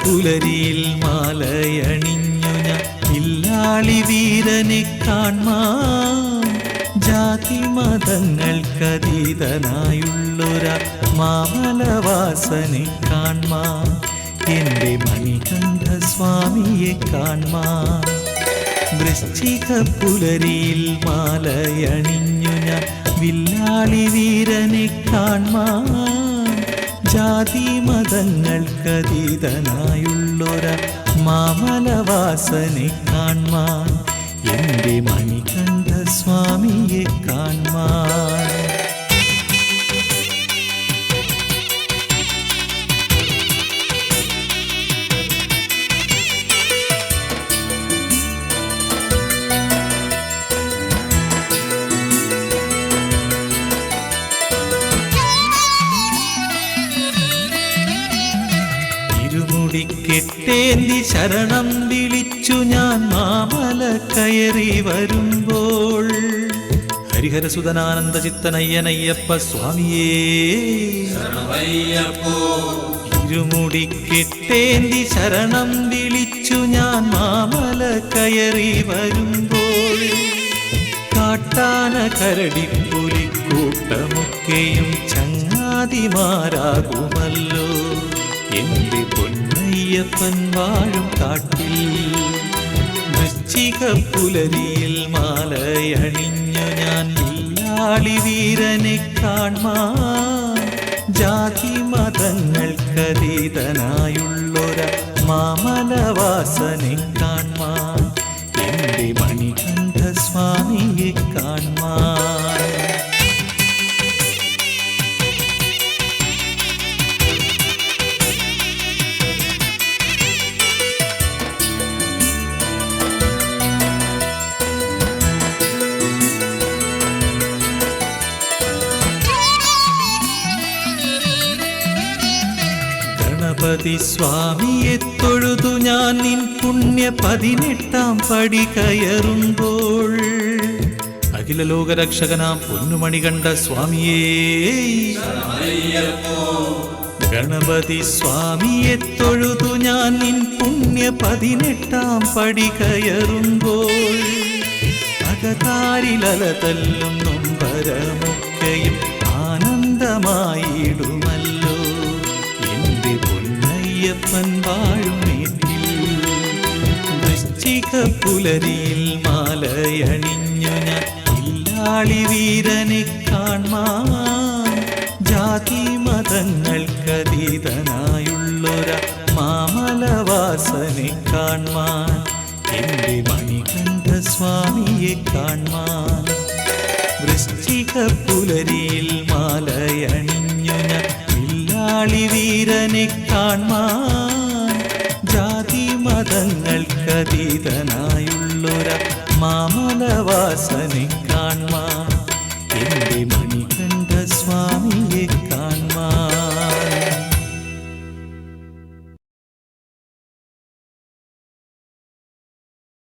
പുലരിയിൽ മാലയണിഞ്ഞു ഞാൻ ഇല്ലാളി വീരനെ കാൺമാൻ ജാതി മതങ്ങൾക്കതീതനായുള്ളൊരാ മാമലവാസനെ കാൺമാൻ എൻ്റെ മണികണ്ഠ സ്വാമിയെ കാൺമാൻ വൃശ്ചിക പുലരിയിൽ മാലയണിഞ്ഞു ഞാൻ വില്ലാളി വീരനെ കാൺമാൻ ജാതി മതങ്ങൾക്കതീതനായുള്ളൊരാ മാമലവാസനെ കാൺമാൻ എൻ്റെ മണികണ്ഠ സ്വാമിയെ കാൺമാൻ കെട്ടേന്തി ശരണം വിളിച്ചു ഞാൻ മാമല കയറി വരുമ്പോൾ ഹരിഹരസുതനാനന്ദ ചിത്തനയ്യനയ്യപ്പ സ്വാമിയേ ഇരുമുടി കെട്ടേന്തി ശരണം വിളിച്ചു ഞാൻ മാമല കയറി വരുമ്പോൾ കാട്ടാന കരടിപ്പുലിക്കൂട്ടമൊക്കെയും ചങ്ങാതിമാരാകുമല്ലോ എൻ്റെ പൊന്നയ്യപ്പൻ വാഴും കാട്ടിൽ വൃശ്ചിക പുലരിയിൽ മാലയണിഞ്ഞു ഞാൻ വില്ലാളി വീരനെ കാൺമാൻ ജാതി മതങ്ങൾക്കതീതനായുള്ളൊരാ മാമലവാസനെ കാൺമാൻ എൻ്റെ മണികണ്ഠ സ്വാമിയെ കാൺമാൻ ഗണപതി സ്വാമിയെ തൊഴുതു ഞാൻ നിൻ പുണ്യ 18-ാം പടി കയറുമ്പോൾ അഖില ലോകരക്ഷകനാം പൊന്നുമണികണ്ഠ സ്വാമിയേ ഗണപതി സ്വാമിയെ തൊഴുതു ഞാൻ നിൻ പുണ്യ 18-ാം പടി കയറുമ്പോൾ അകതാരിലല തല്ലും നൊമ്പരമൊക്കെയും ആനന്ദമായിടുമല്ലോ എൻ്റെ പൊന്നയ്യപ്പൻ വാഴും വീട്ടിൽ വൃശ്ചിക പുലരിയിൽ മാലയണിഞ്ഞു ഞാൻ വില്ലാളി വീരനെ കാൺമാൻ ജാതി മതങ്ങൾക്കതീതനായുള്ളൊരാ മാമലവാസനെ കാൺമാൻ എൻ്റെ മണികണ്ഠ സ്വാമിയെ കാൺമാൻ വൃശ്ചിക പുലരിയിൽ മാലയണിഞ്ഞു ഞാൻ വില്ലാളി വീരനെ കാൺമാൻ ജാതി മതങ്ങൾക്കതീതനായുള്ളൊരാ മാമലവാസനെ കാൺമാൻ എൻ്റെ